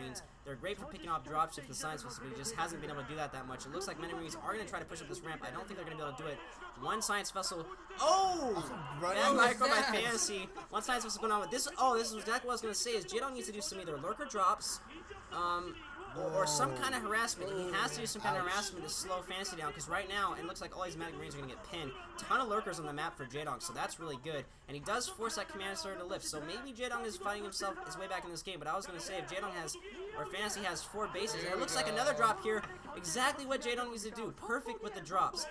Marines. They're great for picking off dropships with the Science Vessel, but he just hasn't been able to do that much. It looks like Men and Marines are going to try to push up this ramp. I don't think they're going to be able to do it. One Science Vessel. Oh! Bad micro by Fantasy. One Science Vessel going on with this. Oh, this is exactly what I was going to say, is Jaedong needs to do some either lurker drops, or some kind of harassment. He has to do some kind of harassment to slow Fantasy down, because right now it looks like all these Magic Marines are going to get pinned. Ton of lurkers on the map for Jaedong, so that's really good. And he does force that Command Center to lift, so maybe Jaedong is fighting his way back in this game. But I was going to say, if Jaedong has, or Fantasy has 4 bases, and it looks like another drop here, exactly what Jaedong needs to do. Perfect with the drops.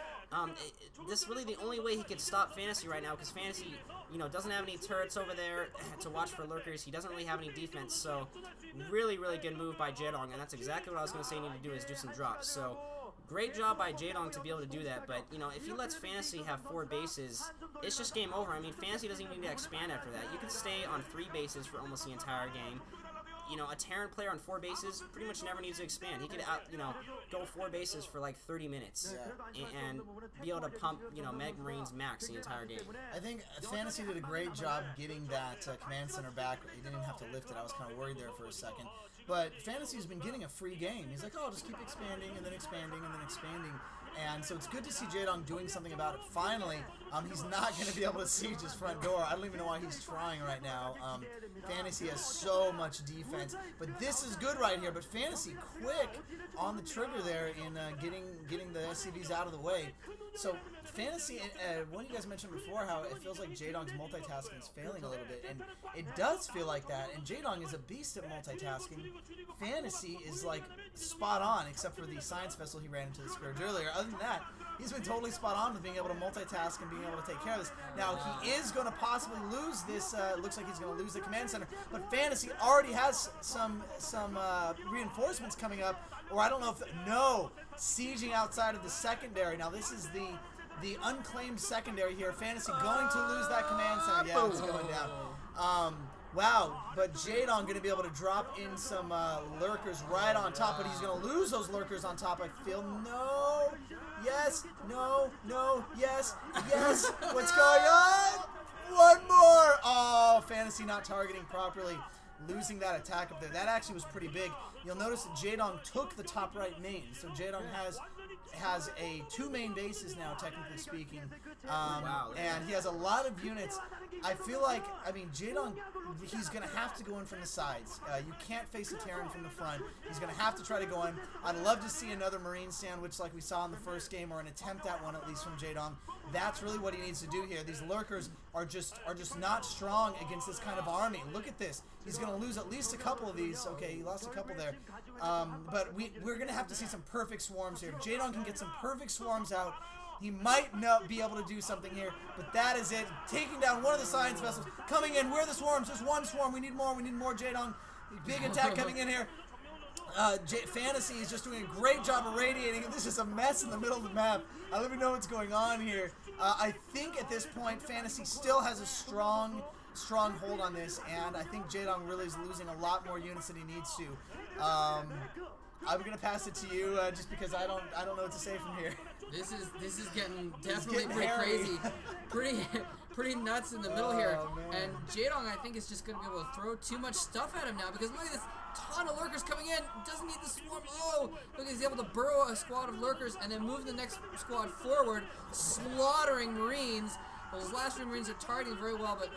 This is really the only way he could stop Fantasy right now, because Fantasy, you know, doesn't have any turrets over there to watch for lurkers. He doesn't really have any defense, so really, really good move by Jaedong, and that's exactly what I was going to say you need to do, is do some drops. So great job by Jaedong to be able to do that, but, you know, if he lets Fantasy have 4 bases, it's just game over. I mean, Fantasy doesn't even need to expand after that. You can stay on 3 bases for almost the entire game. You know, a Terran player on 4 bases pretty much never needs to expand. He could, go 4 bases for like 30 minutes and be able to pump, Meg Marines max the entire game. I think Fantasy did a great job getting that Command Center back. He didn't even have to lift it. I was kind of worried there for a second. But Fantasy's been getting a free game. He's like, oh, just keep expanding and then expanding and then expanding. And so it's good to see Jaedong doing something about it. Finally, he's not going to be able to siege his front door. I don't even know why he's trying right now. Fantasy has so much defense. But this is good right here. But Fantasy quick on the trigger there in getting the SCVs out of the way. So Fantasy, one of you guys mentioned before how it feels like Jaedong's multitasking is failing a little bit. And it does feel like that. And Jaedong is a beast at multitasking. Fantasy is like spot on, except for the Science Vessel he ran into the Scourge earlier. Other than that, he's been totally spot on with being able to multitask and being able to take care of this. Now, he is going to possibly lose this. Looks like he's going to lose the Command Center. But Fantasy already has some reinforcements coming up. Or I don't know if... No! Sieging outside of the secondary. Now, this is the unclaimed secondary here. Fantasy going to lose that Command Center. Yeah, it's going down. Wow, but Jaedong going to be able to drop in some lurkers right on top, but he's going to lose those lurkers on top, I feel. No, yes, no, yes, yes. What's going on? One more. Oh, Fantasy not targeting properly, losing that attack up there. That actually was pretty big. You'll notice that Jaedong took the top right main, so Jaedong has 2 main bases now, technically speaking, and he has a lot of units. I feel like, Jaedong, he's going to have to go in from the sides. You can't face a Terran from the front. He's going to have to try to go in. I'd love to see another Marine sandwich like we saw in the first game, or an attempt at one at least from Jaedong. That's really what he needs to do here. These lurkers are just not strong against this kind of army. Look at this. He's going to lose at least a couple of these. Okay, he lost a couple there. But we're going to have to see some perfect swarms here. If Jaedong can get some perfect swarms out, he might not be able to do something here, but that is it. Taking down one of the Science Vessels. Coming in. Where are the swarms? There's one swarm. We need more. We need more Jaedong. Big attack coming in here. Fantasy is just doing a great job of radiating. This is a mess in the middle of the map. I don't even know what's going on here. I think at this point, Fantasy still has a strong hold on this, and I think Jaedong really is losing a lot more units than he needs to. I'm gonna pass it to you just because I don't know what to say from here. This is getting definitely pretty crazy, pretty nuts in the middle here. Man. And Jaedong, I think, is just gonna be able to throw too much stuff at him now, because look at this ton of lurkers coming in. Doesn't need the swarm. Oh, look, he's able to burrow a squad of lurkers and then move the next squad forward, slaughtering Marines. Those last 3 Marines are targeting very well, but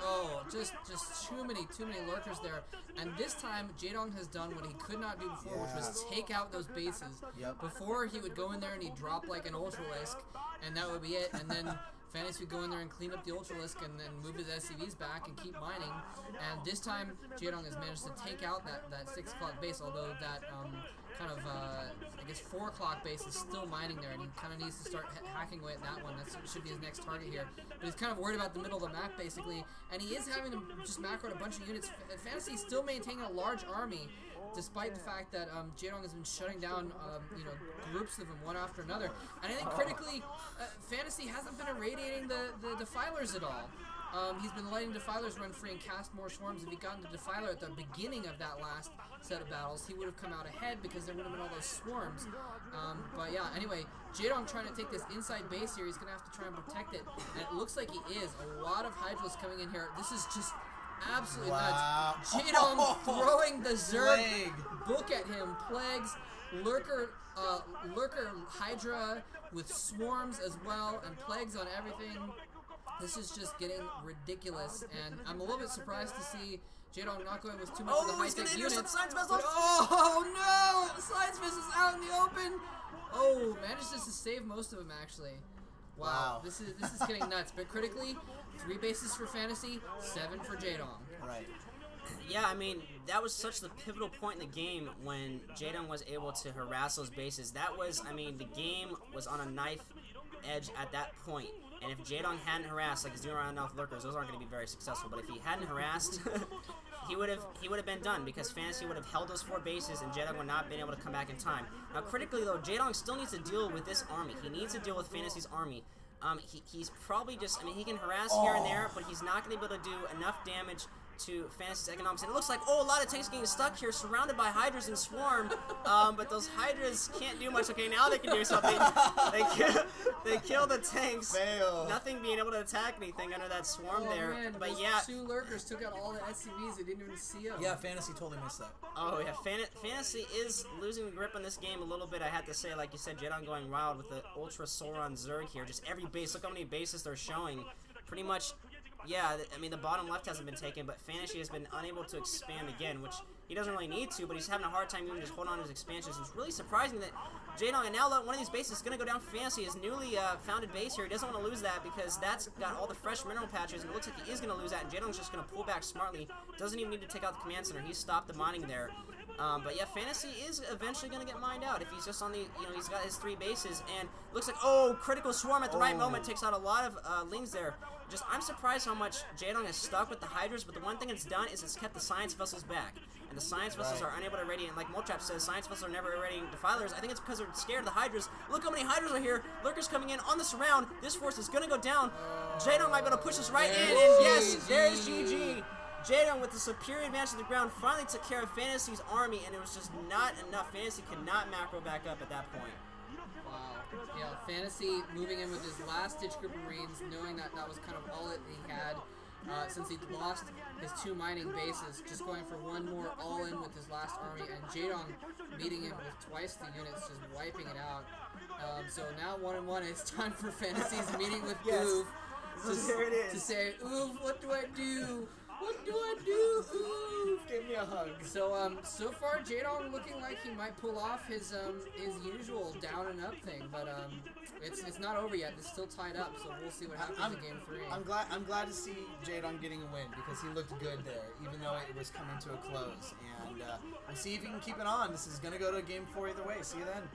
just too many lurkers there. And this time, Jaedong has done what he could not do before, which was take out those bases. Yep. Before, he would go in there and he'd drop like an Ultralisk, and that would be it. And then Fantasy would go in there and clean up the Ultralisk and then move his SCVs back and keep mining. And this time, Jaedong has managed to take out that 6 o'clock base, although that kind of, I guess, 4 o'clock base is still mining there, and he kind of needs to start hacking away at that one. That should be his next target here. But he's kind of worried about the middle of the map, basically, and he is having to just macro a bunch of units. Fantasy is still maintaining a large army, despite the fact that Jaedong has been shutting down, groups of them one after another. And I think critically, Fantasy hasn't been irradiating the Defilers at all. He's been letting Defilers run free and cast more swarms. If he'd gotten the Defiler at the beginning of that last set of battles, he would have come out ahead because there would have been all those swarms. But yeah, anyway, Jaedong trying to take this inside base here. He's going to have to try and protect it. And it looks like he is. A lot of Hydras coming in here. This is just Absolutely Wow. nuts. Jaedong throwing the Zerg Plague. book at him. Plagues, Lurker Hydra with swarms as well, and Plagues on everything. This is just getting ridiculous, and I'm a little bit surprised to see Jaedong not going with too much of the high-tech units. Science vessels. Oh no! Science Vessel's out in the open! Oh, managed to save most of them actually. Wow. This is getting nuts. But critically, 3 bases for Fantasy, 7 for Jaedong. Right. Yeah, I mean, that was such the pivotal point in the game when Jaedong was able to harass those bases. That was, I mean, the game was on a knife edge at that point. And if Jaedong hadn't harassed, like zero round off lurkers, those aren't going to be very successful. But if he hadn't harassed, he would have been done because Fantasy would have held those 4 bases and Jaedong would not have been able to come back in time. Now, critically though, Jaedong still needs to deal with this army. He needs to deal with Fantasy's army. He's probably just, I mean, he can harass here and there, but he's not going to be able to do enough damage to Fantasy's economics. And it looks like, a lot of tanks getting stuck here, surrounded by Hydras and Swarm, but those Hydras can't do much. Okay, now they can do something. They kill the tanks. Fail. Nothing being able to attack anything under that Swarm there. Man, but those yeah. 2 Lurkers took out all the SCVs. They didn't even see them. Yeah, Fantasy totally missed that. Oh yeah, Fantasy is losing the grip on this game a little bit. I have to say, like you said, Jaedong going wild with the Ultra Sauron Zerg here. Just every base. Look how many bases they're showing. Pretty much. Yeah, I mean, the bottom left hasn't been taken, but Fantasy has been unable to expand again, which he doesn't really need to, but he's having a hard time even just holding on to his expansions. It's really surprising that Jaedong, and now one of these bases is going to go down for Fantasy, his newly founded base here. He doesn't want to lose that because that's got all the fresh mineral patches, and it looks like he is going to lose that, and Jaedong's just going to pull back smartly. Doesn't even need to take out the command center. He's stopped the mining there. But yeah, Fantasy is eventually going to get mined out if he's just on the, he's got his 3 bases, and looks like, critical swarm at the right moment, takes out a lot of lings there. Just, I'm surprised how much Jaedong has stuck with the Hydras, but the one thing it's done is it's kept the Science Vessels back. And the Science Vessels are unable to radiate, like Moltrap says, Science Vessels are never irradiating Defilers. I think it's because they're scared of the Hydras. Look how many Hydras are here. Lurkers coming in on the surround. This force is going to go down. Jaedong might be able to push this right in, and yes, there's GG. Jaedong, with the superior advantage to the ground, finally took care of Fantasy's army, and it was just not enough. Fantasy could not macro back up at that point. Wow. Yeah, Fantasy moving in with his last-ditch group of Marines, knowing that that was kind of all that he had since he'd lost his 2 mining bases, just going for one more all-in with his last army, and Jaedong meeting him with twice the units, just wiping it out. So now 1-1, it's time for Fantasy's meeting with Oof. There it is. To say, Oof, what do I do? What do I do? Ooh, Give me a hug. So so far Jaedong looking like he might pull off his usual down and up thing, but it's not over yet. It's still tied up, so we'll see what happens in game 3. I'm glad to see Jaedong getting a win because he looked good there, even though it was coming to a close. And we'll see if he can keep it on. This is gonna go to game 4 either way. See you then.